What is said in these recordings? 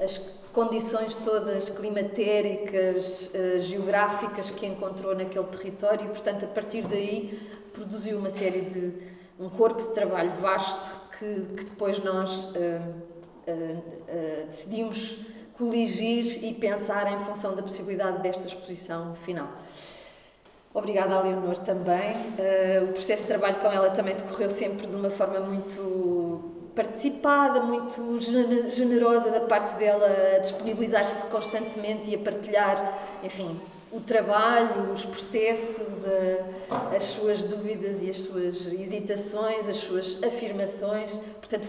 as condições todas climatéricas, geográficas que encontrou naquele território e, portanto, a partir daí produziu uma série de um corpo de trabalho vasto que depois nós decidimos coligir e pensar em função da possibilidade desta exposição final. Obrigada à Leonor também. O processo de trabalho com ela também decorreu sempre de uma forma muito participada, muito generosa da parte dela, a disponibilizar-se constantemente e a partilhar, enfim, o trabalho, os processos, as suas dúvidas e as suas hesitações, as suas afirmações. Portanto,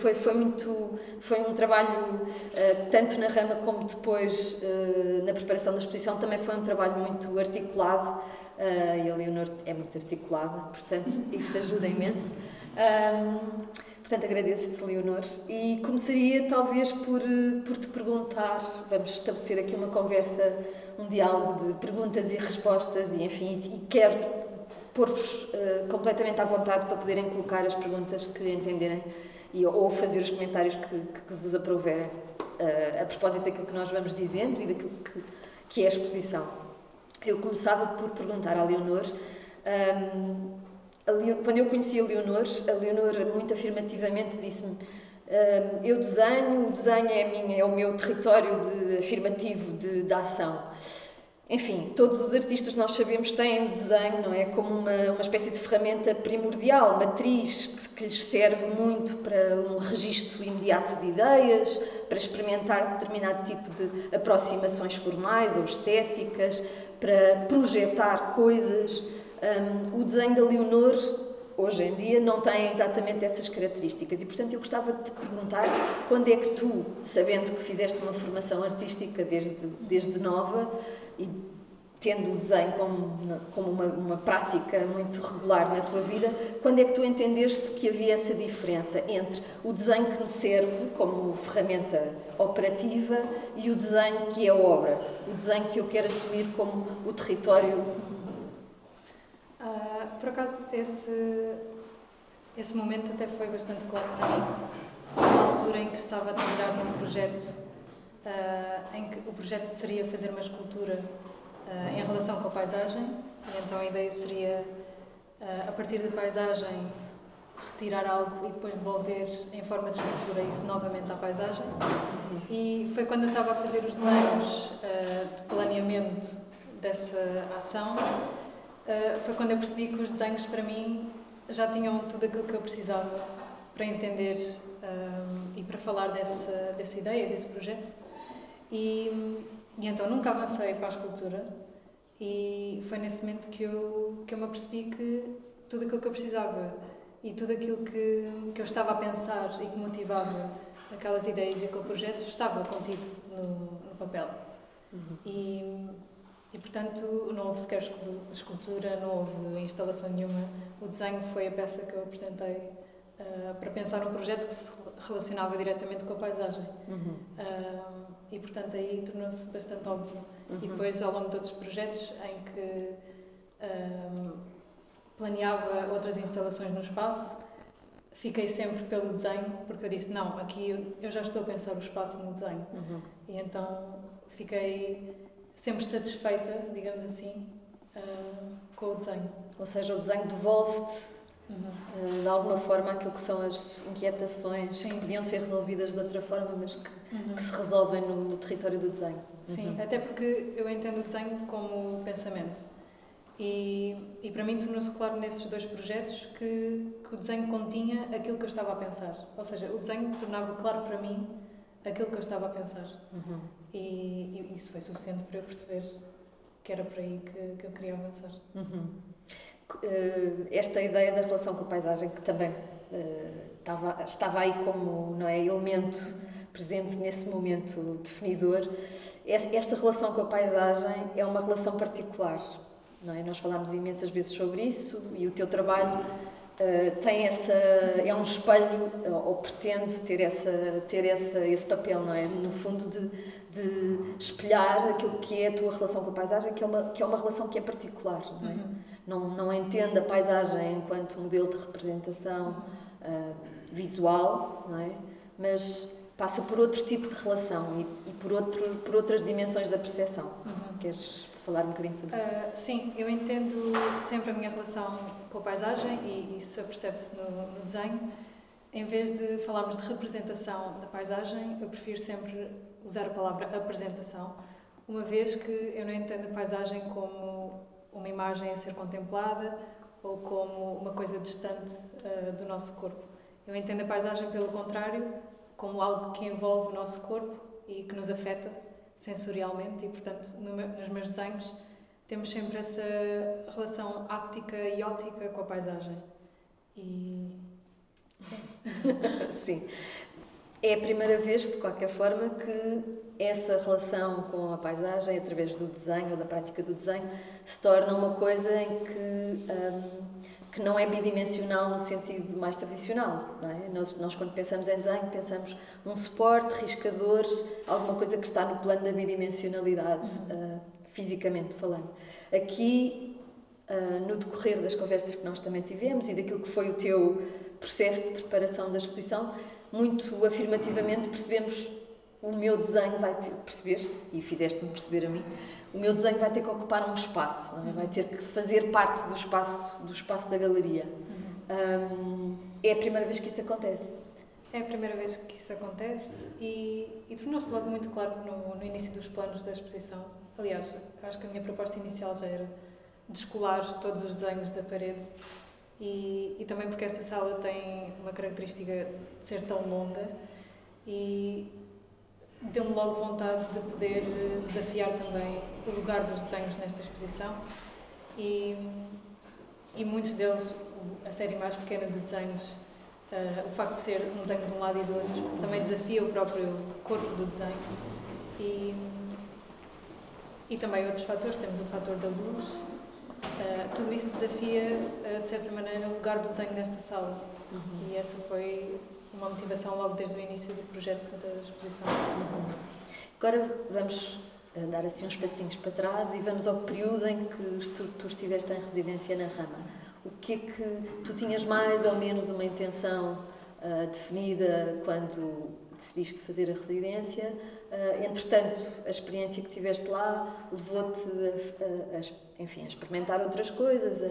foi um trabalho, tanto na rama como depois na preparação da exposição, também foi um trabalho muito articulado. E a Leonor é muito articulada, portanto, isso ajuda imenso. Portanto, agradeço-te, Leonor, e começaria talvez por te perguntar, vamos estabelecer aqui uma conversa, um diálogo de perguntas e respostas e, enfim, e quero pôr-vos completamente à vontade para poderem colocar as perguntas que entenderem ou fazer os comentários que vos aprouverem a propósito daquilo que nós vamos dizendo e daquilo que é a exposição. Eu começava por perguntar à Leonor. Quando eu conheci a Leonor muito afirmativamente disse-me: eu desenho, o desenho é o meu território afirmativo de ação. Enfim, todos os artistas, nós sabemos, têm o desenho, não é? Como uma espécie de ferramenta primordial, matriz, que lhes serve muito para um registro imediato de ideias, para experimentar determinado tipo de aproximações formais ou estéticas, para projetar coisas. O desenho da Leonor, hoje em dia, não tem exatamente essas características e, portanto, eu gostava de te perguntar quando é que tu, sabendo que fizeste uma formação artística desde nova e tendo o desenho como uma prática muito regular na tua vida, quando é que tu entendeste que havia essa diferença entre o desenho que me serve como ferramenta operativa e o desenho que é obra, o desenho que eu quero assumir como o território? Por acaso, esse momento até foi bastante claro para mim. Foi uma altura em que estava a trabalhar num projeto, em que o projeto seria fazer uma escultura em relação com a paisagem, e então a ideia seria, a partir da paisagem, retirar algo e depois devolver em forma de escultura isso novamente à paisagem. E foi quando eu estava a fazer os desenhos de planeamento dessa ação, foi quando eu percebi que os desenhos para mim já tinham tudo aquilo que eu precisava para entender e para falar dessa ideia, desse projeto. E então nunca avancei para a escultura e foi nesse momento que eu me apercebi que tudo aquilo que eu precisava e tudo aquilo que eu estava a pensar e que motivava aquelas ideias e aquele projeto estava contido no papel. E, portanto, não houve sequer escultura, não houve instalação nenhuma. O desenho foi a peça que eu apresentei para pensar um projeto que se relacionava diretamente com a paisagem. E, portanto, aí tornou-se bastante óbvio. E depois, ao longo de outros projetos em que planeava outras instalações no espaço, fiquei sempre pelo desenho, porque eu disse, não, aqui eu já estou a pensar o espaço no desenho. E então fiquei sempre satisfeita, digamos assim, com o desenho. Ou seja, o desenho devolve-te, de alguma forma, aquilo que são as inquietações que podiam ser resolvidas de outra forma, mas que se resolvem no território do desenho. Sim, até porque eu entendo o desenho como pensamento. E para mim tornou-se claro nesses dois projetos que o desenho continha aquilo que eu estava a pensar. Ou seja, o desenho tornava claro para mim aquilo que eu estava a pensar. E isso foi suficiente para eu perceber que era por aí que eu queria avançar. Esta ideia da relação com a paisagem, que também estava aí como, não é, elemento presente nesse momento definidor, esta relação com a paisagem é uma relação particular, não é? Nós falámos imensas vezes sobre isso e o teu trabalho tem é um espelho, ou pretende ter esse papel, não é? No fundo, de espelhar aquilo que é a tua relação com a paisagem, que é uma relação que é particular, não é? Não entende a paisagem enquanto modelo de representação visual, não é? Mas passa por outro tipo de relação e por outras dimensões da percepção. Queres falar um bocadinho sobre isso? Sim, eu entendo sempre a minha relação com a paisagem e isso percebe-se no desenho. Em vez de falarmos de representação da paisagem, eu prefiro sempre usar a palavra apresentação, uma vez que eu não entendo a paisagem como uma imagem a ser contemplada ou como uma coisa distante do nosso corpo. Eu entendo a paisagem, pelo contrário, como algo que envolve o nosso corpo e que nos afeta sensorialmente e, portanto, nos meus desenhos temos sempre essa relação áptica e óptica com a paisagem. E... Sim. É a primeira vez, de qualquer forma, que essa relação com a paisagem, através do desenho ou da prática do desenho, se torna uma coisa em que não é bidimensional no sentido mais tradicional, não é? Nós quando pensamos em desenho, pensamos num suporte, riscadores, alguma coisa que está no plano da bidimensionalidade, fisicamente falando. Aqui, no decorrer das conversas que nós também tivemos e daquilo que foi o teu processo de preparação da exposição, muito afirmativamente percebemos: o meu desenho vai ter, percebeste, e fizeste-me perceber a mim, o meu desenho vai ter que ocupar um espaço, não é? Vai ter que fazer parte do espaço da galeria. É a primeira vez que isso acontece? É a primeira vez que isso acontece e tornou-se logo muito claro no início dos planos da exposição. Aliás, acho que a minha proposta inicial já era descolar todos os desenhos da parede e também porque esta sala tem uma característica de ser tão longa e deu-me logo vontade de poder desafiar também o lugar dos desenhos nesta exposição e muitos deles, a série mais pequena de desenhos, o facto de ser um desenho de um lado e do outro, também desafia o próprio corpo do desenho e também outros fatores, temos o fator da luz, tudo isso desafia, de certa maneira, o lugar do desenho nesta sala e essa foi uma motivação logo desde o início do projeto da exposição. Agora vamos dar assim uns passinhos para trás e vamos ao período em que tu estiveste em residência na Rama. O que é que tu tinhas mais ou menos uma intenção definida quando decidiste fazer a residência? Entretanto, a experiência que tiveste lá levou-te a experimentar outras coisas,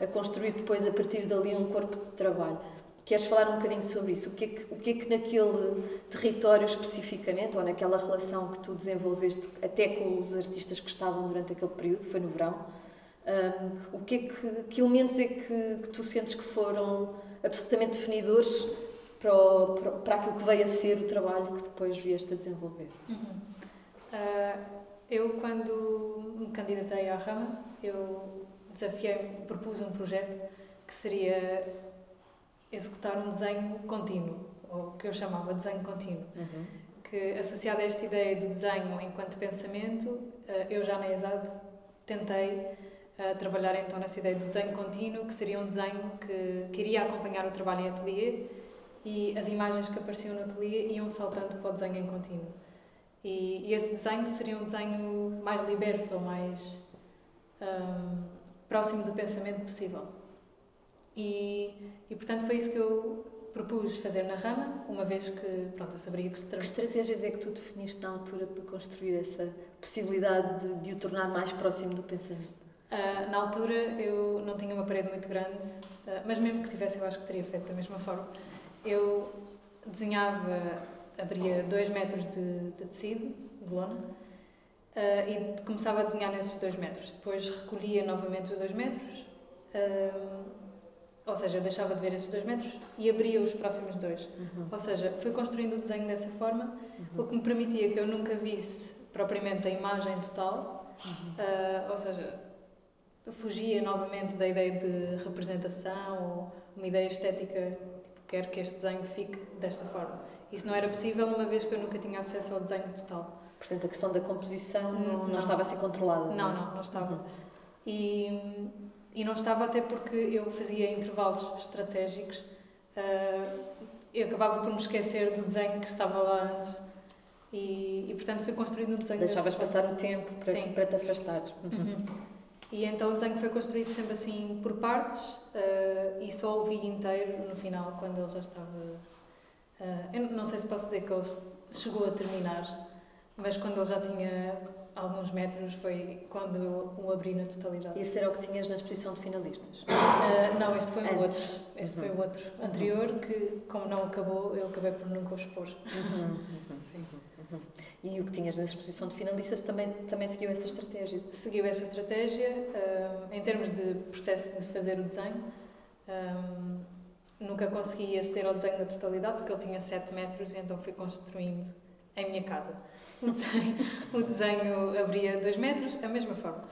a construir depois a partir dali um corpo de trabalho. Queres falar um bocadinho sobre isso? O que é que naquele território especificamente, ou naquela relação que tu desenvolveste até com os artistas que estavam durante aquele período, foi no verão, que elementos é que tu sentes que foram absolutamente definidores para aquilo que veio a ser o trabalho que depois vieste a desenvolver? Eu, quando me candidatei à Rama, eu propus um projeto que seria executar um desenho contínuo, ou que eu chamava de desenho contínuo, que associado a esta ideia do desenho enquanto pensamento, eu já na ESAD tentei trabalhar então nessa ideia do desenho contínuo, que seria um desenho que iria acompanhar o trabalho em ateliê e as imagens que apareciam no ateliê iam saltando para o desenho em contínuo. E esse desenho seria um desenho mais liberto ou mais próximo do pensamento possível. E portanto foi isso que eu propus fazer na Rama, uma vez que eu saberia que Que estratégias é que tu definiste na altura para construir essa possibilidade de o tornar mais próximo do pensamento? Na altura eu não tinha uma parede muito grande, mas mesmo que tivesse eu acho que teria feito da mesma forma. Eu desenhava, abria 2 metros de tecido, de lona, e começava a desenhar nesses 2 metros. Depois recolhia novamente os 2 metros, ou seja, eu deixava de ver esses 2 metros e abria os próximos 2. Ou seja, fui construindo o desenho dessa forma, o que me permitia que eu nunca visse propriamente a imagem total, ou seja, fugia novamente da ideia de representação ou uma ideia estética, tipo, quero que este desenho fique desta forma. Isso não era possível uma vez que eu nunca tinha acesso ao desenho total. Portanto, a questão da composição não estava a ser controlada? Não estava. E não estava até porque eu fazia intervalos estratégicos eu acabava por me esquecer do desenho que estava lá antes e portanto fui construído no desenho. Deixavas passar o tempo para te afastar. E então o desenho foi construído sempre assim por partes e só o vi inteiro no final quando ele já estava Eu não sei se posso dizer que ele chegou a terminar, mas quando ele já tinha alguns metros foi quando eu o abri na totalidade. Esse era o que tinhas na exposição de finalistas? Não, este foi um outro. Este foi o outro anterior que, como não acabou, eu acabei por nunca o expor. Sim. E o que tinhas na exposição de finalistas também seguiu essa estratégia? Seguiu essa estratégia. Em termos de processo de fazer o desenho, nunca consegui aceder ao desenho na totalidade porque ele tinha 7 metros e então fui construindo em minha casa. O desenho abria 2 metros, a mesma forma.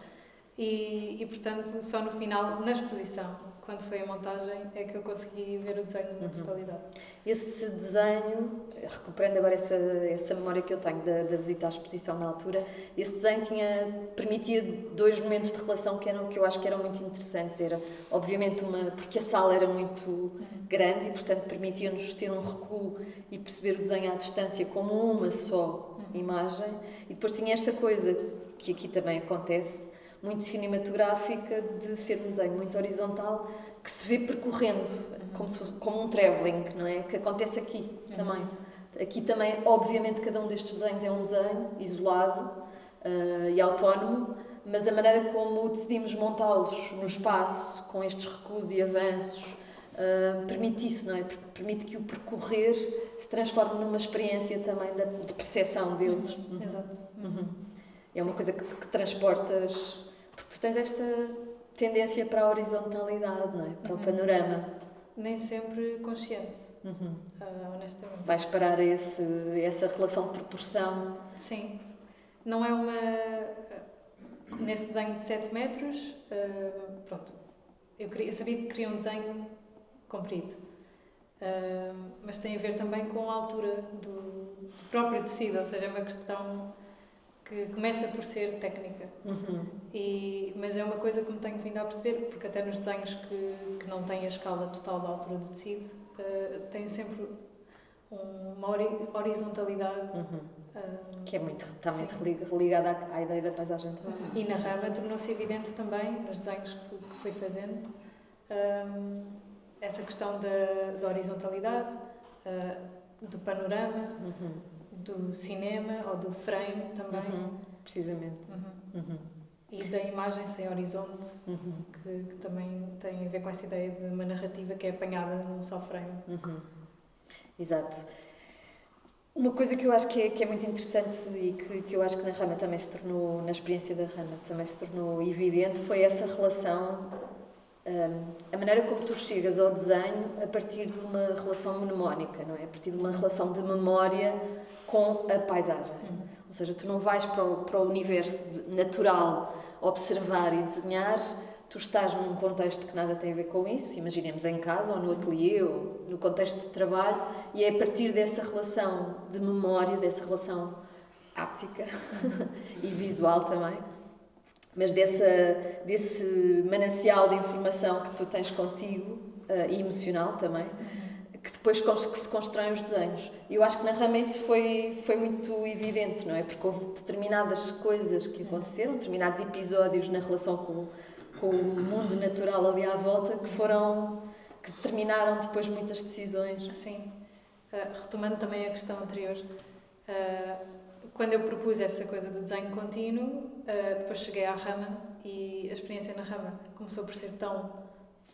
E, portanto, só no final, na exposição, quando foi a montagem, é que eu consegui ver o desenho na totalidade. Esse desenho, recuperando agora essa memória que eu tenho da visita à exposição na altura, esse desenho permitia 2 momentos de relação que eu acho que eram muito interessantes. Era, obviamente, porque a sala era muito grande e, portanto, permitia-nos ter um recuo e perceber o desenho à distância como uma só imagem. E depois tinha esta coisa, que aqui também acontece, muito cinematográfica, de ser um desenho muito horizontal, que se vê percorrendo, como um travelling, não é? Que acontece aqui também. Aqui também, obviamente, cada um destes desenhos é um desenho isolado e autónomo, mas a maneira como decidimos montá-los no espaço, com estes recuos e avanços, permite isso, não é? Permite que o percorrer se transforme numa experiência também de percepção deles. Exato. É uma coisa que transportas, porque tu tens esta tendência para a horizontalidade, não é? Para o panorama. Nem sempre consciente, honestamente. Vais parar essa relação de proporção. Sim. Não é nesse desenho de 7 metros, pronto, eu sabia que queria um desenho comprido, mas tem a ver também com a altura do próprio tecido, ou seja, é uma questão que começa por ser técnica. Mas é uma coisa que me tenho vindo a perceber, porque até nos desenhos que não têm a escala total da altura do tecido, tem sempre uma horizontalidade. Que está muito ligada à ideia da paisagem também. E na rama tornou-se evidente também, nos desenhos que fui fazendo, essa questão da horizontalidade, do panorama, do cinema ou do frame também. Precisamente. E da imagem sem horizonte, que também tem a ver com essa ideia de uma narrativa que é apanhada num só frame. Exato. Uma coisa que eu acho que é muito interessante e que eu acho que na rama também se tornou, na experiência da rama também se tornou evidente, foi essa relação, a maneira como tu chegas ao desenho a partir de uma relação mnemónica, não é? A partir de uma relação de memória com a paisagem. Ou seja, tu não vais para o universo natural observar e desenhar, tu estás num contexto que nada tem a ver com isso, imaginemos em casa, ou no ateliê, ou no contexto de trabalho, e é a partir dessa relação de memória, dessa relação áptica e visual também, mas desse manancial de informação que tu tens contigo, e emocional também, que depois que se constroem os desenhos. E eu acho que na rama isso foi muito evidente, não é? Porque houve determinadas coisas que aconteceram, determinados episódios na relação com o mundo natural ali à volta que determinaram depois muitas decisões. Sim. Retomando também a questão anterior, quando eu propus essa coisa do desenho contínuo, depois cheguei à rama e a experiência na rama começou por ser tão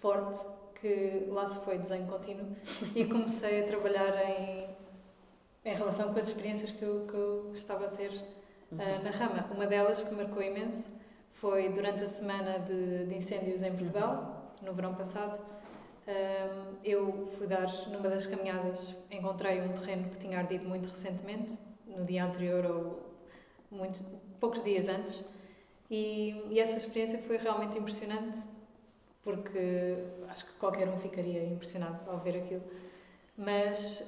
forte que lá se foi desenho contínuo e comecei a trabalhar em relação com as experiências que eu estava a ter na rama. Uma delas que marcou imenso foi durante a semana de incêndios em Portugal, no verão passado. Eu fui dar, numa das caminhadas, encontrei um terreno que tinha ardido muito recentemente, no dia anterior ou poucos dias antes, e essa experiência foi realmente impressionante, porque acho que qualquer um ficaria impressionado ao ver aquilo. Mas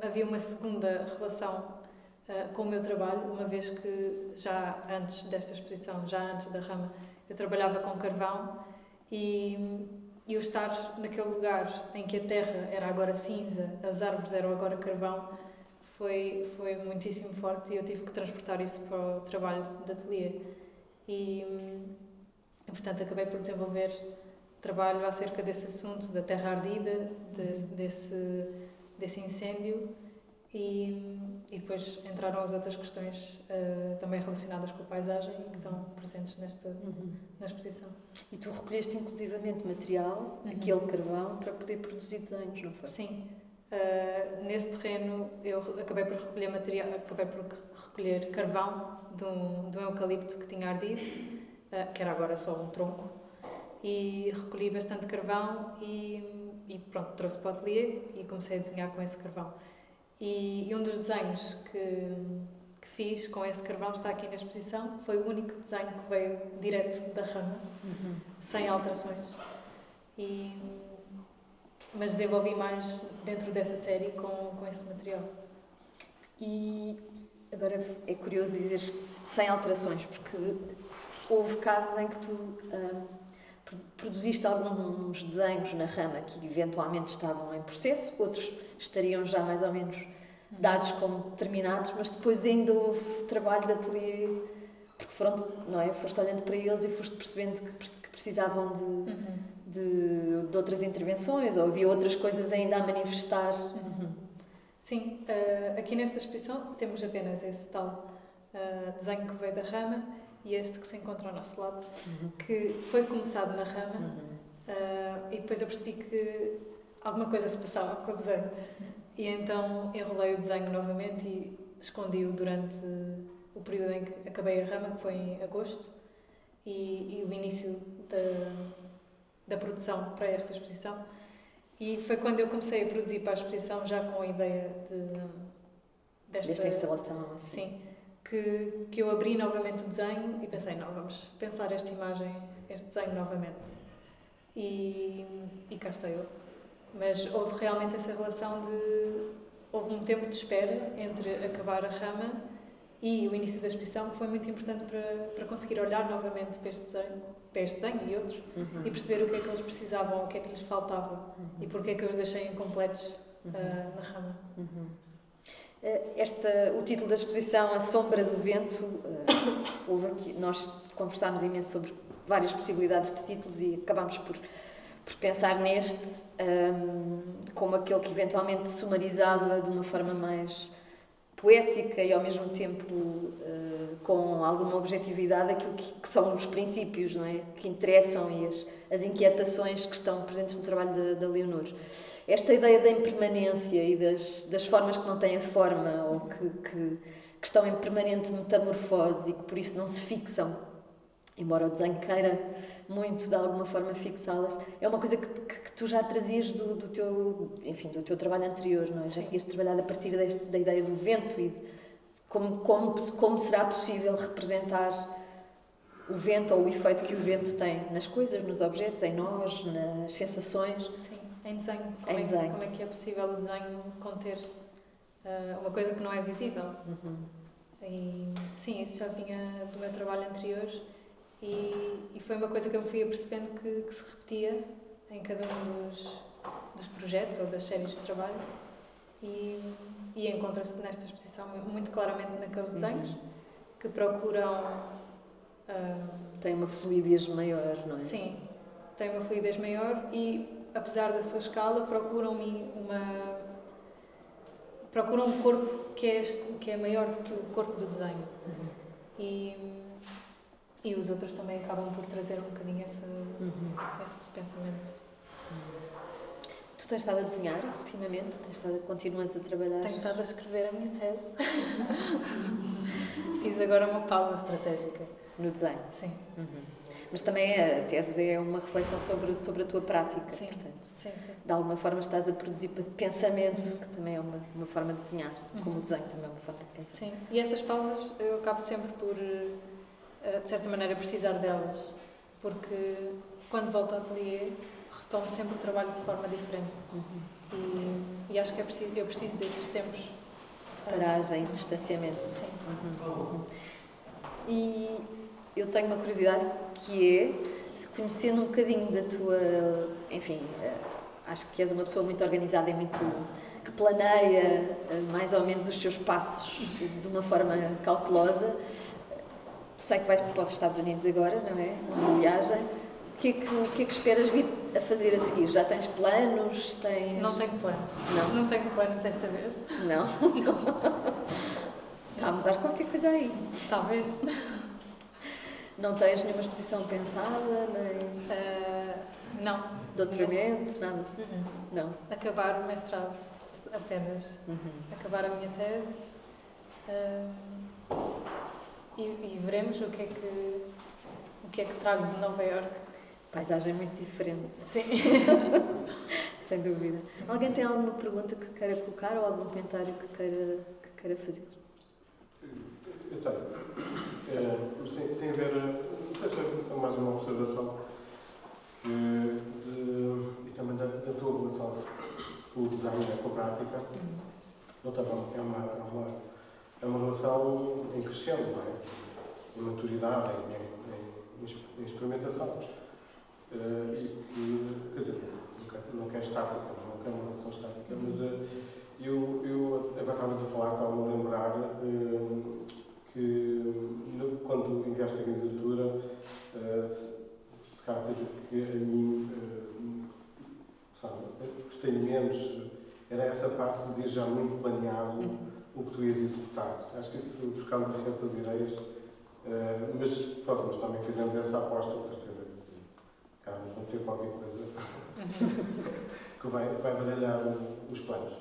havia uma segunda relação com o meu trabalho, uma vez que já antes desta exposição, já antes da rama, eu trabalhava com carvão e o estar naquele lugar em que a terra era agora cinza, as árvores eram agora carvão, foi muitíssimo forte e eu tive que transportar isso para o trabalho de ateliê. E portanto, acabei por desenvolver trabalho acerca desse assunto, da terra ardida, desse incêndio e depois entraram as outras questões também relacionadas com a paisagem e que estão presentes na exposição. E tu recolheste inclusivamente material, aquele carvão, para poder produzir desenhos, não foi? Sim. Nesse terreno eu acabei por recolher carvão de um eucalipto que tinha ardido, que era agora só um tronco, e recolhi bastante carvão e pronto, trouxe para o ateliê e comecei a desenhar com esse carvão. E um dos desenhos que fiz com esse carvão está aqui na exposição, foi o único desenho que veio direto da rama, sem alterações. Mas desenvolvi mais dentro dessa série com esse material. E agora é curioso dizeres que sem alterações, porque houve casos em que tu produziste alguns desenhos na rama que eventualmente estavam em processo, outros estariam já mais ou menos dados como terminados, mas depois ainda houve trabalho de ateliê, porque foste olhando para eles e foste percebendo que precisavam de outras intervenções, ou havia outras coisas ainda a manifestar. Sim, aqui nesta exposição temos apenas esse tal desenho que veio da rama e este que se encontra ao nosso lado, que foi começado na rama e depois eu percebi que alguma coisa se passava com o desenho. E então enrolei o desenho novamente e escondi-o durante o período em que acabei a rama, que foi em agosto, e o início da produção para esta exposição. E foi quando eu comecei a produzir para a exposição, já com a ideia desta instalação. Assim. Sim, que eu abri novamente o desenho e pensei, não, vamos pensar esta imagem, este desenho novamente. E cá está eu. Mas houve realmente essa relação houve um tempo de espera entre acabar a rama e o início da exposição, que foi muito importante para conseguir olhar novamente para este desenho e outros e perceber o que é que eles precisavam, o que é que lhes faltava e porque é que eu os deixei incompletos na rama. O título da exposição, A Sombra do Vento, nós conversámos imenso sobre várias possibilidades de títulos e acabámos por pensar neste como aquele que eventualmente sumarizava de uma forma mais poética e ao mesmo tempo com alguma objetividade aquilo que são os princípios, não é? Que interessam e as inquietações que estão presentes no trabalho da Leonor. Esta ideia da impermanência e das formas que não têm forma ou que estão em permanente metamorfose e que por isso não se fixam, embora o desenho queira muito de alguma forma fixá-las, é uma coisa que tu já trazias do teu trabalho anterior, não é? Já tinhas trabalhado a partir da ideia do vento e de como será possível representar o vento ou o efeito que o vento tem nas coisas, nos objetos, em nós, nas sensações. Sim, em desenho. Como é que é possível o desenho conter uma coisa que não é visível? E, sim, isso já vinha do meu trabalho anterior. E foi uma coisa que eu me fui apercebendo que se repetia em cada um dos projetos ou das séries de trabalho e encontra-se nesta exposição muito claramente naqueles desenhos que procuram... Tem uma fluidez maior, não é? Sim, tem uma fluidez maior e, apesar da sua escala, procuram um corpo que é maior do que o corpo do desenho. E os outros também acabam por trazer um bocadinho esse pensamento. Tu tens estado a desenhar ultimamente? Continuas a trabalhar? Tenho estado a escrever a minha tese. Fiz agora uma pausa estratégica. No desenho? Sim. Mas também a tese é uma reflexão sobre a tua prática, sim. Portanto. Sim. De alguma forma estás a produzir pensamento, que também é uma forma de desenhar, como o desenho também é uma forma de pensar. Sim, e essas pausas eu acabo sempre por... de certa maneira, precisar delas, porque quando volto ao ateliê retomo sempre o trabalho de forma diferente e acho que eu preciso desses tempos de paragem e distanciamento. Sim. E eu tenho uma curiosidade que é, conhecendo um bocadinho da tua, enfim, acho que és uma pessoa muito organizada e que planeia mais ou menos os seus passos de uma forma cautelosa. Sei que vais para os Estados Unidos agora, não é? Uma viagem. o que é que esperas vir a fazer a seguir? Já tens planos? Não tenho planos. Não tenho planos desta vez. Não? Está a mudar qualquer coisa aí. Talvez. Não tens nenhuma exposição pensada? Nem... Não. Doutoramento? Nada? Não. Acabar o mestrado apenas. Acabar a minha tese. E veremos o que é que trago de Nova Iorque. Paisagem muito diferente. Sim. Sem dúvida. Alguém tem alguma pergunta que queira colocar ou algum comentário que queira fazer? Eu tenho. Mas tem a ver, não sei se é mais uma observação, e também da tua relação com o design e com a prática. Então, é uma relação em crescendo, não é? Em maturidade, em experimentação. Quer dizer, não quer estática, não quer uma relação estática, mas eu agora estavas a falar, estava-me a lembrar que quando enviaste a candidatura, se calhar coisa que a mim gostei menos era essa parte de ir já muito planeado o que tu ias executar. Acho que isso trocámos assim essas ideias, mas também fizemos essa aposta, de certeza que há de acontecer qualquer coisa que vai baralhar os planos.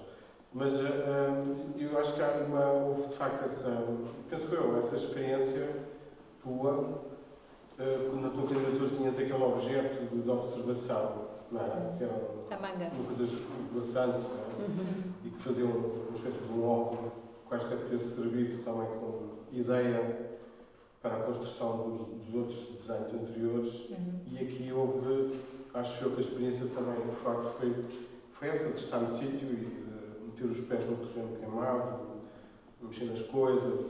Mas eu acho que houve de facto essa experiência tua, quando na tua candidatura tinhas aquele objeto de observação, não é? Que era uma coisa esvoaçante, e que fazia uma espécie de um óculo, que acho que deve ter servido também como ideia para a construção dos outros desenhos anteriores. E aqui houve, acho eu que a experiência também forte foi essa de estar no sítio e meter os pés no terreno queimado, mexer nas coisas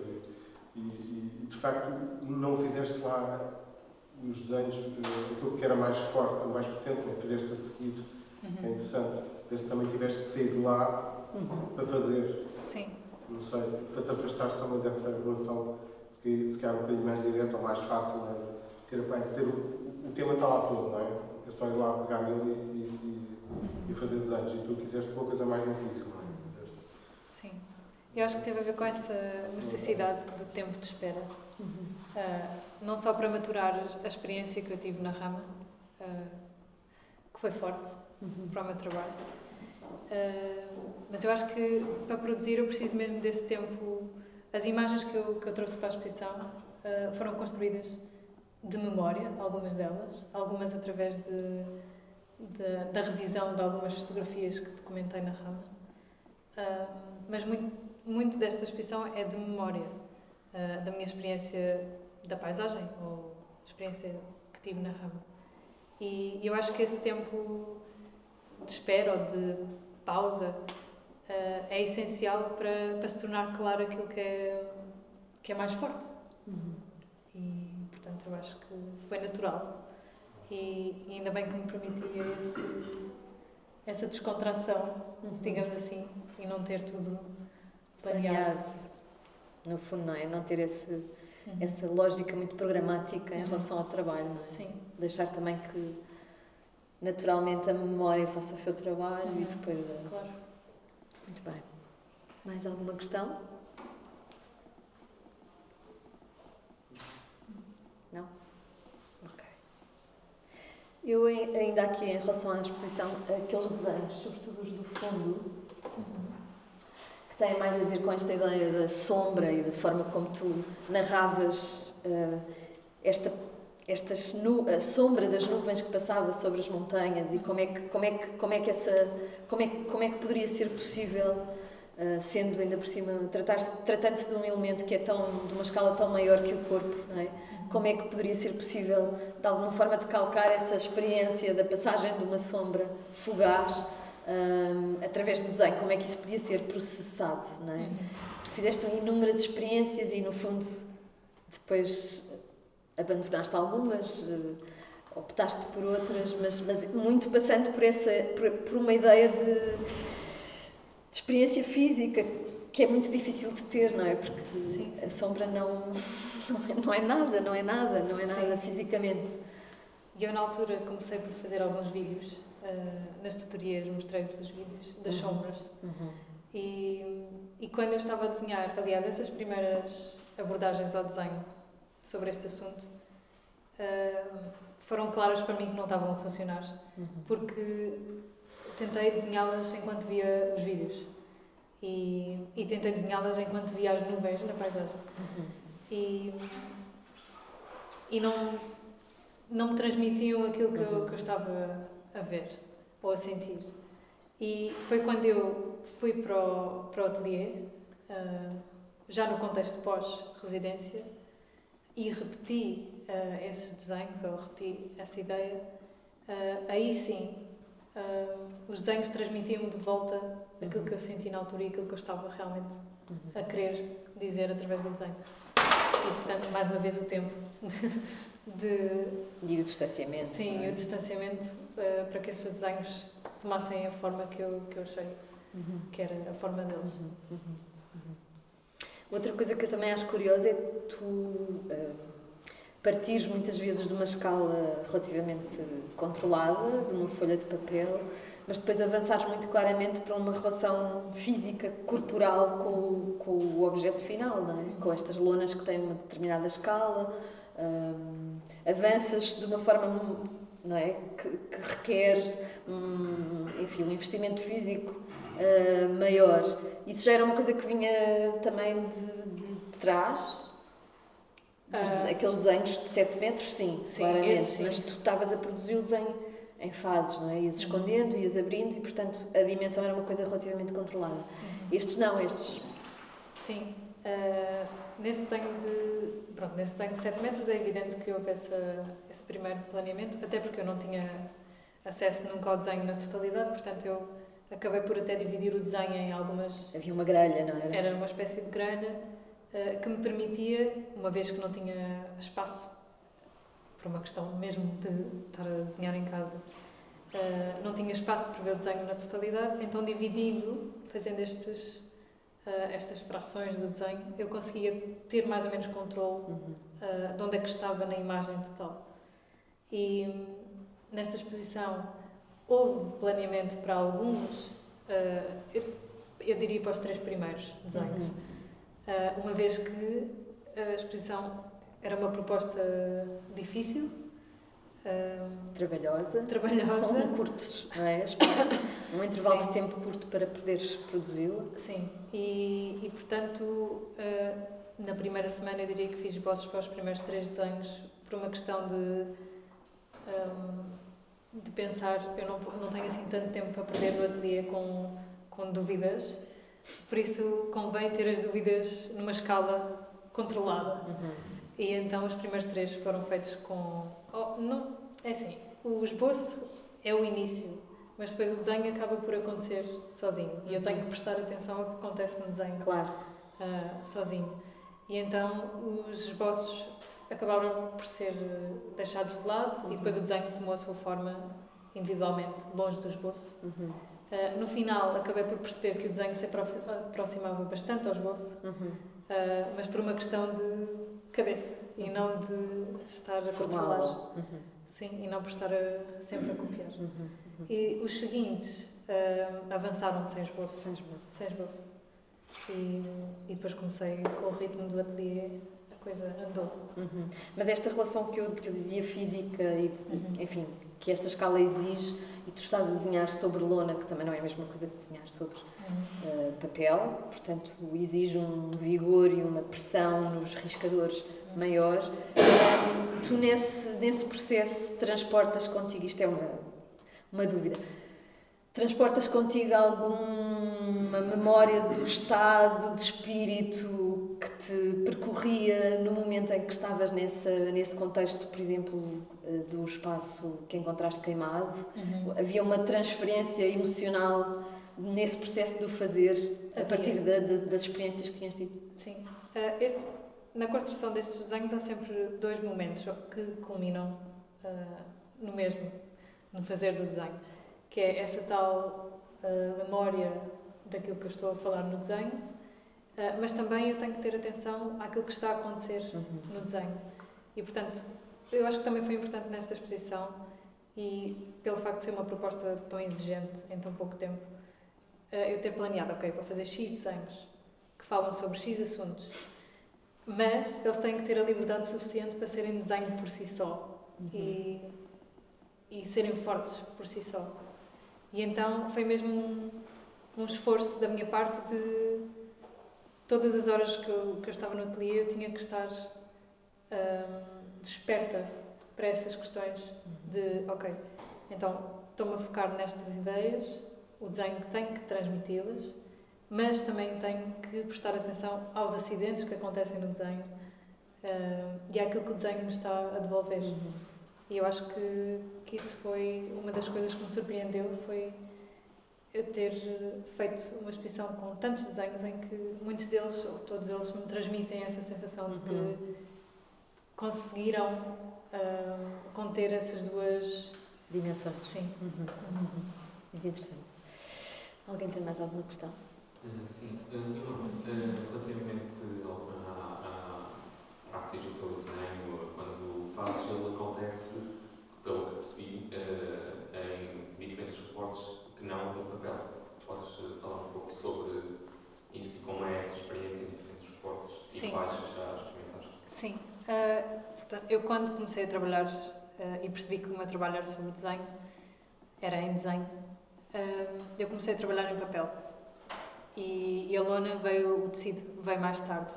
e de facto não fizeste lá os desenhos, aquilo que era mais forte, mais potente, não fizeste a seguir. É interessante. Vê se também tiveste que sair de lá para fazer. Sim. Não sei, para te afastaste também dessa relação, se calhar um bocadinho mais direta ou mais fácil, não é? O tema está lá todo, não é? É só ir lá pegar nele e fazer desenhos. E tu quiseste uma coisa mais difícil, não é? Sim. Eu acho que teve a ver com essa necessidade do tempo de espera. Não só para maturar a experiência que eu tive na Rama, que foi forte para o meu trabalho, mas eu acho que para produzir eu preciso mesmo desse tempo. As imagens que eu trouxe para a exposição foram construídas de memória, algumas delas, algumas através da revisão de algumas fotografias que documentei na Rama, mas muito desta exposição é de memória da minha experiência da paisagem, ou experiência que tive na Rama. E eu acho que esse tempo de espera ou de pausa é essencial para se tornar claro aquilo que é mais forte. E, portanto, eu acho que foi natural. E ainda bem que me permitia essa descontração, digamos assim, e não ter tudo planeado. No fundo, não é? Não ter essa lógica muito programática em relação ao trabalho, não é? Sim. Deixar também que naturalmente a memória faça o seu trabalho e depois... Claro. Muito bem. Mais alguma questão? Não? Ok. Eu ainda aqui em relação à exposição, aqueles desenhos, sobretudo os do fundo, que têm mais a ver com esta ideia da sombra e da forma como tu narravas a sombra das nuvens que passava sobre as montanhas e como é que poderia ser possível, sendo ainda por cima, tratando-se de um elemento que é de uma escala tão maior que o corpo, não é? Como é que poderia ser possível, de alguma forma, decalcar essa experiência da passagem de uma sombra fugaz através do desenho? Como é que isso podia ser processado, não é? Tu fizeste inúmeras experiências e, no fundo, depois abandonaste algumas, optaste por outras, mas muito passando por uma ideia de experiência física que é muito difícil de ter, não é? Porque Sim. a sombra não é nada fisicamente. E eu, na altura, comecei por fazer alguns vídeos. Nas tutorias mostrei-vos os vídeos das sombras. E quando eu estava a desenhar, aliás, essas primeiras abordagens ao desenho sobre este assunto foram claras para mim que não estavam a funcionar, porque tentei desenhá-las enquanto via os vídeos e tentei desenhá-las enquanto via as nuvens na paisagem e não me transmitiam aquilo que eu estava a ver ou a sentir. E foi quando eu fui para o ateliê, já no contexto pós-residência, e repeti esses desenhos, ou repeti essa ideia, aí sim, os desenhos transmitiam-me de volta aquilo que eu senti na altura e aquilo que eu estava realmente a querer dizer através do desenho. E, portanto, mais uma vez, o tempo E o distanciamento. Sim, não é? o distanciamento para que esses desenhos tomassem a forma que eu achei que era a forma deles. Outra coisa que eu também acho curiosa é tu partires muitas vezes de uma escala relativamente controlada, de uma folha de papel, mas depois avançares muito claramente para uma relação física, corporal com o objeto final, não é? Com estas lonas que têm uma determinada escala, avanças de uma forma, não é? que requer enfim, um investimento físico maior. Isso já era uma coisa que vinha também de trás? Aqueles desenhos de 7 metros, sim, claramente, sim. Mas tu estavas a produzi-los em fases, não é? Ias escondendo, ias abrindo e, portanto, a dimensão era uma coisa relativamente controlada. Estes não, estes... Sim. Nesse desenho de 7 metros é evidente que houve esse primeiro planeamento, até porque eu não tinha acesso nunca ao desenho na totalidade, portanto eu acabei por até dividir o desenho em algumas... Havia uma grelha, não era? Era uma espécie de grelha que me permitia, uma vez que não tinha espaço, por uma questão mesmo de estar a desenhar em casa, não tinha espaço para ver o desenho na totalidade, então dividindo, fazendo estas frações do desenho, eu conseguia ter mais ou menos controle de onde é que estava na imagem total. E nesta exposição houve planeamento para alguns, eu diria para os 3 primeiros desenhos, uma vez que a exposição era uma proposta difícil, trabalhosa, com curtos, não é? Um intervalo de tempo curto para poderes produzi-la. Sim, e portanto, na primeira semana eu diria que fiz esboços para os primeiros 3 desenhos por uma questão de pensar, eu não tenho assim tanto tempo para perder no ateliê com dúvidas, por isso convém ter as dúvidas numa escala controlada. E então os primeiros 3 foram feitos com... é assim, o esboço é o início, mas depois o desenho acaba por acontecer sozinho. E eu tenho que prestar atenção ao que acontece no desenho. Claro. Sozinho. E então os esboços acabaram por ser deixados de lado e depois o desenho tomou a sua forma individualmente, longe do esboço. No final acabei por perceber que o desenho se aproximava bastante ao esboço, mas por uma questão de cabeça e não de estar a controlar. Sim, e não por estar sempre a copiar. E os seguintes avançaram sem esboço. Sem esboço. E depois comecei com o ritmo do ateliê, a coisa andou. Mas esta relação que eu dizia física e enfim, que esta escala exige, e tu estás a desenhar sobre lona, que também não é a mesma coisa que desenhar sobre papel, portanto exige um vigor e uma pressão nos riscadores maior. Tu nesse processo transportas contigo, isto é uma dúvida, transportas contigo alguma memória do estado de espírito que te percorria no momento em que estavas nesse contexto, por exemplo, do espaço que encontraste queimado? Havia uma transferência emocional nesse processo de o fazer, a partir das experiências que tinhas tido? Sim. Na construção destes desenhos há sempre 2 momentos que culminam no mesmo, no fazer do desenho, que é essa tal memória daquilo que eu estou a falar no desenho, mas também eu tenho que ter atenção àquilo que está a acontecer no desenho. E, portanto, eu acho que também foi importante nesta exposição e pelo facto de ser uma proposta tão exigente em tão pouco tempo, eu ter planeado, ok, vou fazer X desenhos que falam sobre X assuntos, mas eles têm que ter a liberdade suficiente para serem desenho por si só e serem fortes por si só. E então foi mesmo um esforço da minha parte de todas as horas que eu estava no ateliê eu tinha que estar desperta para essas questões de, ok, então estou-me a focar nestas ideias, o desenho tem que transmiti-las, mas também tenho que prestar atenção aos acidentes que acontecem no desenho e àquilo que o desenho me está a devolver. E eu acho que isso foi uma das coisas que me surpreendeu, foi eu ter feito uma exposição com tantos desenhos em que muitos deles, ou todos eles, me transmitem essa sensação de que conseguiram conter essas duas dimensões. Sim. Muito interessante. Alguém tem mais alguma questão? Sim. Relativamente à praxis do teu desenho, quando fazes, ele acontece, pelo que percebi, em diferentes suportes que não no papel. Podes falar um pouco sobre isso e como é essa experiência em diferentes suportes e quais já experimentaste? Sim. Portanto, eu quando comecei a trabalhar e percebi que o meu trabalho era sobre desenho, era em desenho, eu comecei a trabalhar em papel. E a lona o tecido veio mais tarde.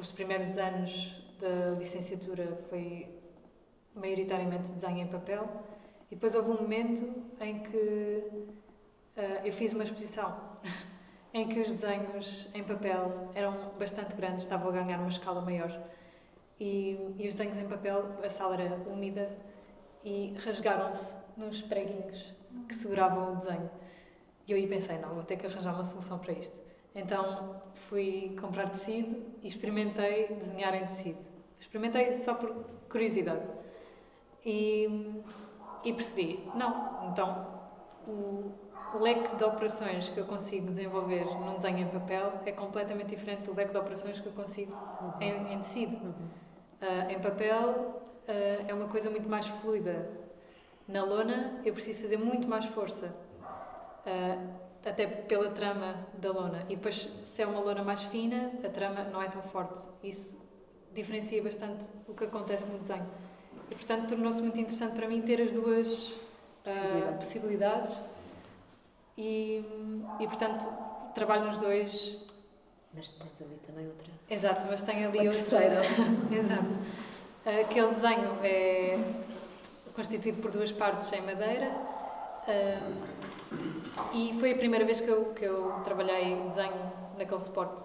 Os primeiros anos da licenciatura foi maioritariamente desenho em papel e depois houve um momento em que eu fiz uma exposição em que os desenhos em papel eram bastante grandes, estavam a ganhar uma escala maior e os desenhos em papel, a sala era úmida e rasgaram-se nos preguinhos que seguravam o desenho. E eu aí pensei, não, vou ter que arranjar uma solução para isto. Então fui comprar tecido e experimentei desenhar em tecido. Experimentei só por curiosidade. E percebi, não, então o leque de operações que eu consigo desenvolver num desenho em papel é completamente diferente do leque de operações que eu consigo em tecido. Em papel é uma coisa muito mais fluida. Na lona eu preciso fazer muito mais força. Até pela trama da lona. E depois, se é uma lona mais fina, a trama não é tão forte. Isso diferencia bastante o que acontece no desenho. E, portanto, tornou-se muito interessante para mim ter as duas possibilidades. E, portanto, trabalho nos dois. Mas tens ali também outra. Exato, mas tenho ali outra. Terceira. Exato. Aquele desenho é constituído por duas partes em madeira. E foi a primeira vez que eu trabalhei desenho naquele suporte.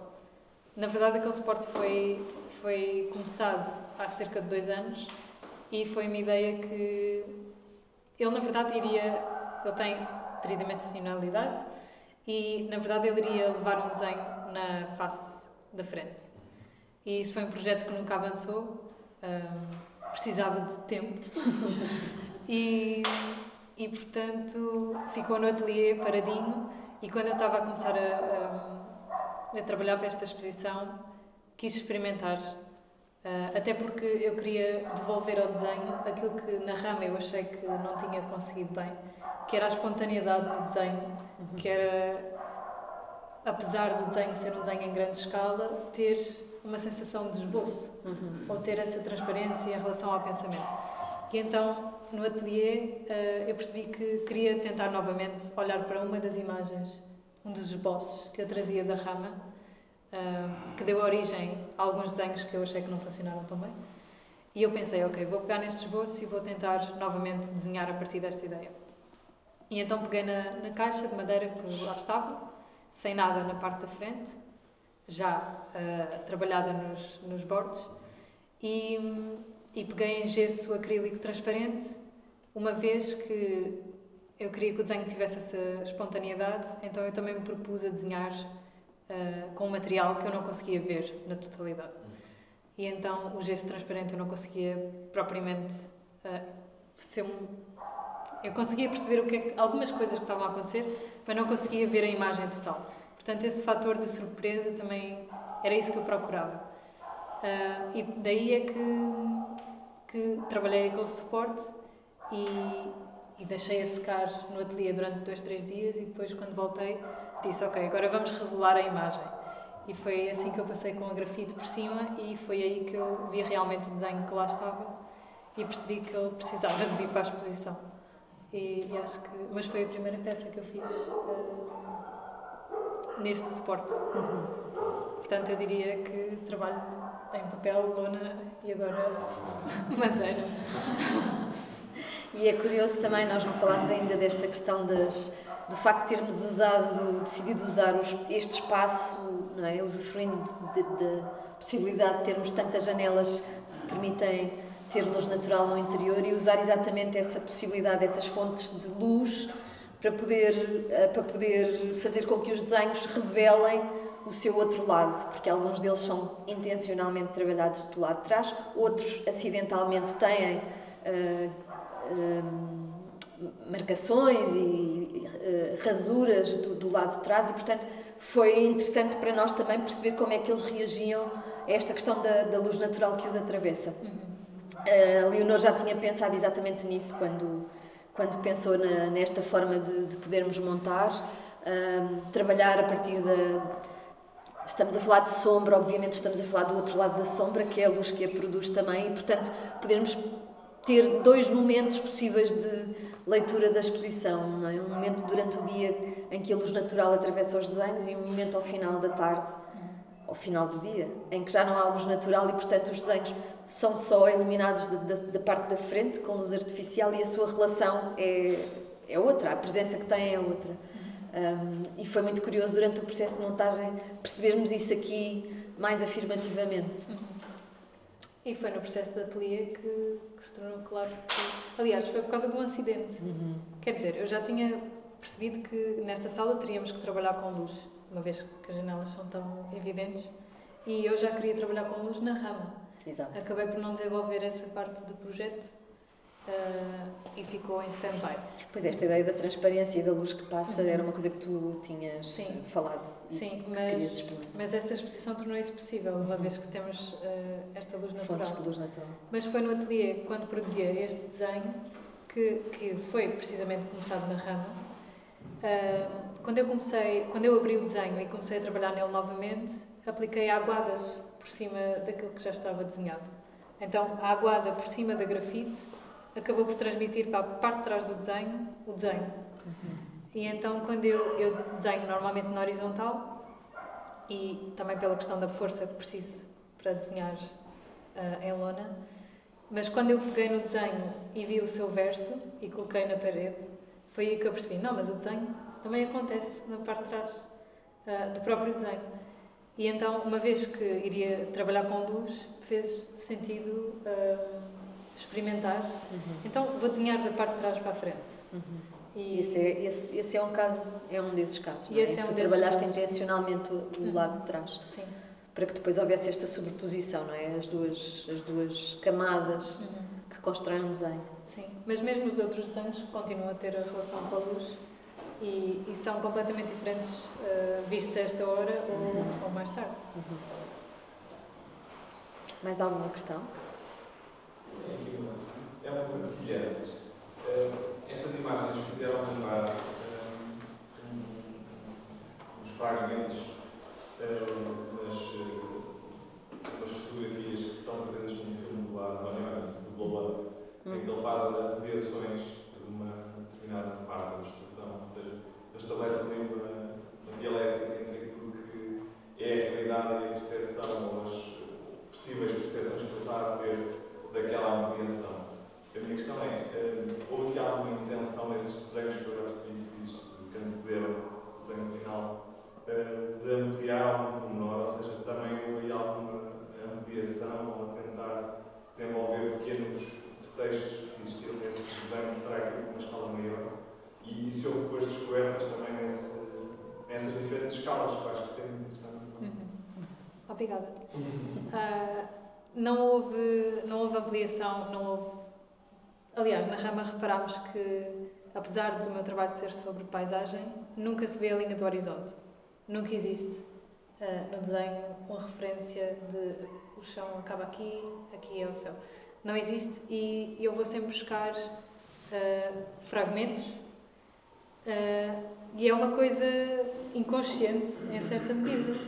Na verdade, aquele suporte foi começado há cerca de 2 anos e foi uma ideia que ele, na verdade, ele tem tridimensionalidade e, na verdade, ele iria levar um desenho na face da frente. E isso foi um projeto que nunca avançou, precisava de tempo e, portanto, ficou no ateliê paradinho e quando eu estava a começar a trabalhar para esta exposição, quis experimentar. Até porque eu queria devolver ao desenho aquilo que na rama eu achei que não tinha conseguido bem, que era a espontaneidade no desenho, que era, apesar do desenho ser um desenho em grande escala, ter uma sensação de esboço, ou ter essa transparência em relação ao pensamento. E então, no ateliê, eu percebi que queria tentar novamente olhar para uma das imagens, um dos esboços que eu trazia da rama, que deu origem a alguns desenhos que eu achei que não funcionaram tão bem. E eu pensei, ok, vou pegar neste esboço e vou tentar novamente desenhar a partir desta ideia. E então peguei na caixa de madeira que lá estava, sem nada na parte da frente, já trabalhada nos bordes, e peguei em gesso acrílico transparente, uma vez que eu queria que o desenho tivesse essa espontaneidade, então eu também me propus a desenhar com um material que eu não conseguia ver na totalidade. E então o gesso transparente eu não conseguia propriamente eu conseguia perceber algumas coisas que estavam a acontecer, mas não conseguia ver a imagem total. Portanto, esse fator de surpresa também era isso que eu procurava. E daí é que que trabalhei aquele suporte e deixei a secar no ateliê durante 2, 3 dias e depois, quando voltei, disse, ok, agora vamos revelar a imagem. E foi assim que eu passei com a grafite por cima e foi aí que eu vi realmente o desenho que lá estava e percebi que ele precisava de vir para a exposição. E acho que... Mas foi a primeira peça que eu fiz neste suporte. Portanto, eu diria que trabalho em papel, lona e agora madeira. E é curioso também, nós não falámos ainda desta questão do facto de termos decidido usar este espaço, não é? Usufruindo da possibilidade de termos tantas janelas que permitem ter luz natural no interior e usar exatamente essa possibilidade, essas fontes de luz para poder fazer com que os desenhos revelem o seu outro lado, porque alguns deles são intencionalmente trabalhados do lado de trás, outros acidentalmente têm marcações e rasuras do lado de trás e, portanto, foi interessante para nós também perceber como é que eles reagiam a esta questão da luz natural que os atravessa. A Leonor já tinha pensado exatamente nisso quando pensou nesta forma de podermos montar, trabalhar a partir Estamos a falar de sombra, obviamente estamos a falar do outro lado da sombra, que é a luz que a produz também, e, portanto, podermos ter 2 momentos possíveis de leitura da exposição, não é? Um momento durante o dia em que a luz natural atravessa os desenhos e um momento ao final da tarde, ao final do dia, em que já não há luz natural e, portanto, os desenhos são só iluminados da parte da frente com luz artificial e a sua relação é outra, a presença que têm é outra. E foi muito curioso durante o processo de montagem percebermos isso aqui mais afirmativamente. E foi no processo de ateliê que se tornou claro que, aliás, foi por causa de um acidente. Quer dizer, eu já tinha percebido que nesta sala teríamos que trabalhar com luz, uma vez que as janelas são tão evidentes, e eu já queria trabalhar com luz na rama. Exato. Acabei por não desenvolver essa parte do projeto e ficou em stand-by. Pois esta ideia da transparência e da luz que passa era uma coisa que tu tinhas falado. Sim, mas esta exposição tornou isso possível, uma vez que temos esta luz natural. Fontes de luz natural. Mas foi no ateliê, quando produzia este desenho, que foi precisamente começado na rama. Quando eu abri o desenho e comecei a trabalhar nele novamente, apliquei aguadas por cima daquilo que já estava desenhado. Então, a aguada por cima da grafite acabou por transmitir para a parte de trás do desenho o desenho. E então, quando eu desenho normalmente na horizontal, e também pela questão da força que preciso para desenhar em lona, mas quando eu peguei no desenho e vi o seu verso e coloquei na parede, foi aí que eu percebi, não, mas o desenho também acontece na parte de trás do próprio desenho. E então, uma vez que iria trabalhar com luz, fez sentido experimentar. Então, vou desenhar da parte de trás para a frente. E esse é um caso, é um desses casos. E esse é um tu desses trabalhaste casos. intencionalmente o lado de trás. Sim. Para que depois houvesse esta sobreposição, não é? As duas camadas que constroem um desenho. Sim, mas mesmo os outros desenhos continuam a ter a relação com a luz e são completamente diferentes vistos a esta hora ou mais tarde. Mais alguma questão? É uma cotidiana. Estas imagens fizeram lembrar uns fragmentos das fotografias que estão presentes no filme do António do Blow Up, em que ele faz avaliações de uma determinada parte da estação, ou seja, ele estabelece ali uma dialética entre aquilo que é a realidade e a percepção, ou as possíveis percepções que ele está a ter daquela ampliação. A minha questão houve aqui alguma intenção nesses desenhos que eu já percebi que antecederam o desenho final, de ampliar algum pormenor, ou seja, também houve alguma ampliação ou a tentar desenvolver pequenos textos que existiram nesses desenhos para aquilo com uma escala maior, e se houve depois descobertas também nessas diferentes escalas, que eu acho que isso é muito interessante. Obrigada. Não houve ampliação, não houve... Aliás, na rama reparámos que, apesar do meu trabalho ser sobre paisagem, nunca se vê a linha do horizonte. Nunca existe no desenho uma referência de o chão acaba aqui, aqui é o céu. não existe, e eu vou sempre buscar fragmentos, e é uma coisa inconsciente, em certa medida.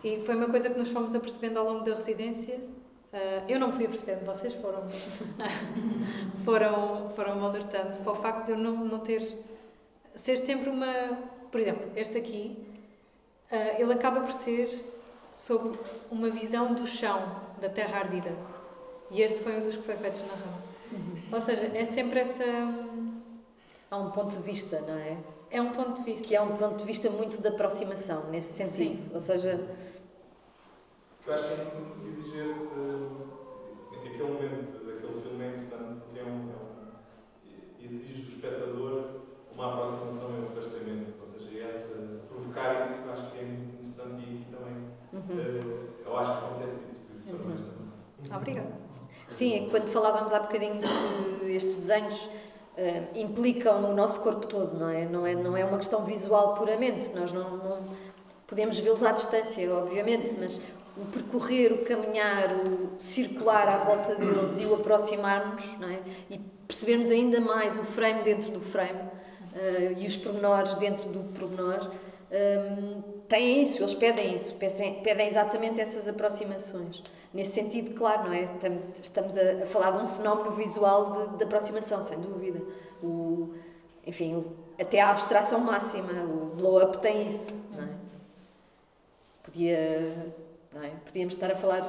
E foi uma coisa que nos fomos apercebendo ao longo da residência. Eu não me fui apercebendo, vocês foram-me alertando para o facto de eu não ter... Ser sempre uma... Por exemplo, este aqui, ele acaba por ser sobre uma visão do chão, da terra ardida. E este foi um dos que foi feito na rama. Ou seja, é sempre essa... Há um ponto de vista, não é? É um ponto de vista. Que é um ponto de vista muito de aproximação, nesse sentido. Sim. Ou seja... Eu acho que é isso que exige aquele momento, daquele filme é interessante, porque exige do espectador uma aproximação e um afastamento. Ou seja, provocar isso acho que é muito interessante, e aqui também eu acho que acontece isso, por isso foi bastante. Obrigada. Sim, quando falávamos há bocadinho que estes desenhos implicam o nosso corpo todo, não é? Não é uma questão visual puramente. Nós não podemos vê-los à distância, obviamente, mas o percorrer, o caminhar, o circular à volta deles e o aproximarmos, não é? E percebermos ainda mais o frame dentro do frame e os pormenores dentro do pormenor, têm isso, eles pedem isso, pedem exatamente essas aproximações. Nesse sentido, claro, não é? Estamos a falar de um fenómeno visual de aproximação, sem dúvida. Enfim, até a abstração máxima, o blow-up tem isso, não é? Não é? Podíamos estar a falar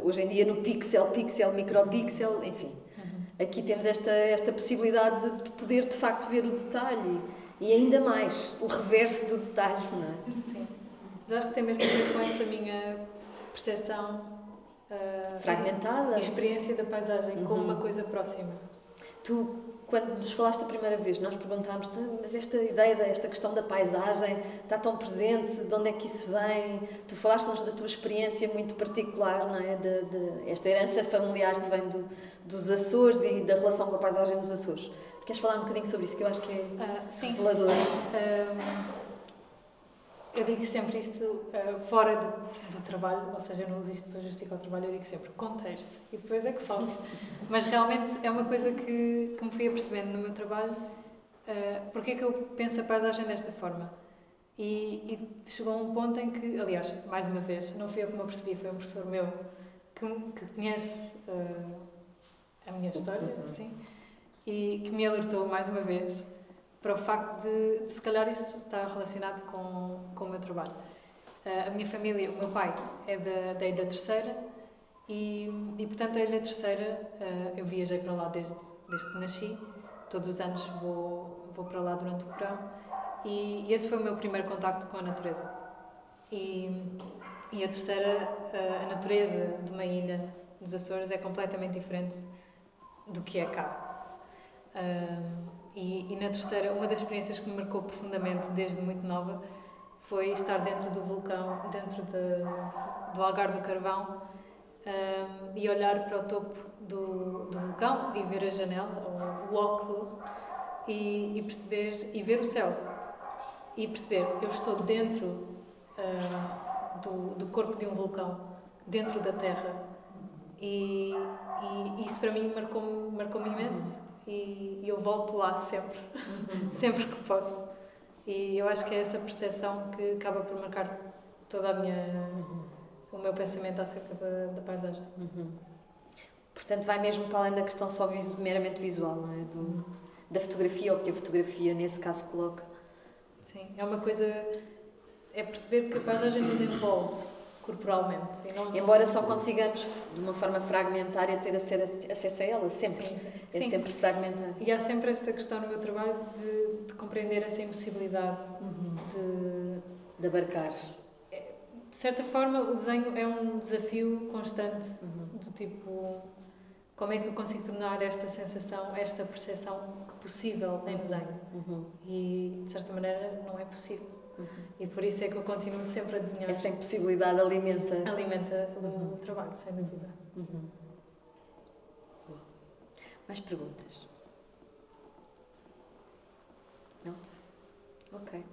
hoje em dia no pixel, micropixel, enfim. Aqui temos esta possibilidade de poder de facto ver o detalhe e ainda mais o reverso do detalhe, não é? Sim. Mas acho que tem mesmo a ver com essa minha percepção fragmentada e experiência da paisagem como uma coisa próxima. Tu, quando nos falaste a primeira vez, nós perguntámos, mas esta ideia, esta questão da paisagem está tão presente, de onde é que isso vem? Tu falaste-nos da tua experiência muito particular, não é? De esta herança familiar que vem dos Açores e da relação com a paisagem dos Açores. Queres falar um bocadinho sobre isso, que eu acho que é revelador? Eu digo sempre isto fora do trabalho, ou seja, eu não uso isto para justificar o trabalho, eu digo sempre contexto, e depois é que falo. Mas realmente é uma coisa que me fui apercebendo no meu trabalho, porque é que eu penso a paisagem desta forma. E chegou a um ponto em que, aliás, mais uma vez, não fui eu que me apercebi, foi um professor meu que conhece a minha história, assim, e que me alertou mais uma vez para o facto de se calhar isso está relacionado com o meu trabalho. A minha família, o meu pai é da Ilha Terceira e portanto a Ilha Terceira, eu viajei para lá desde que nasci, todos os anos vou para lá durante o verão, e esse foi o meu primeiro contacto com a natureza. E a Terceira, a natureza de uma ilha dos Açores é completamente diferente do que é cá. E na Terceira, uma das experiências que me marcou profundamente desde muito nova foi estar dentro do vulcão, dentro do Algarve do Carvão, e olhar para o topo do vulcão e ver a janela, o óculo, e perceber, e ver o céu, e perceber, eu estou dentro do corpo de um vulcão, dentro da terra, e isso para mim marcou-me imenso. E eu volto lá sempre, sempre que posso. E eu acho que é essa percepção que acaba por marcar toda o meu pensamento acerca da paisagem. Portanto, vai mesmo para além da questão só meramente visual, não é? Da fotografia, ou que a fotografia, nesse caso, coloca. Sim, é uma coisa... É perceber que a paisagem nos envolve corporalmente. Embora só consigamos, de uma forma fragmentária, ter acesso a ela, sempre. Sim. É sempre fragmentar. E há sempre esta questão no meu trabalho de compreender essa impossibilidade de abarcar. De certa forma, o desenho é um desafio constante, do tipo, como é que eu consigo tornar esta sensação, esta percepção possível em desenho? E, de certa maneira, não é possível. E por isso é que eu continuo sempre a desenhar. Essa impossibilidade alimenta o trabalho, sem dúvida. Mais perguntas? Não? Ok.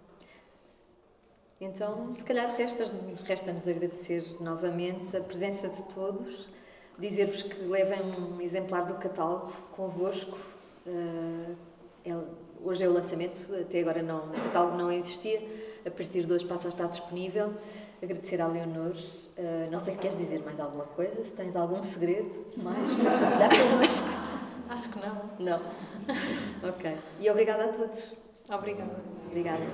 Então, se calhar resta-nos agradecer novamente a presença de todos. dizer-vos que levem um exemplar do catálogo convosco. Hoje é o lançamento, até agora o catálogo não existia, a partir de hoje passa a estar disponível. Agradecer à Leonor. Não sei se queres dizer mais alguma coisa, se tens algum segredo mais para partilhar connosco. Acho que não. Não. Ok. E obrigada a todos. Obrigada. Obrigada.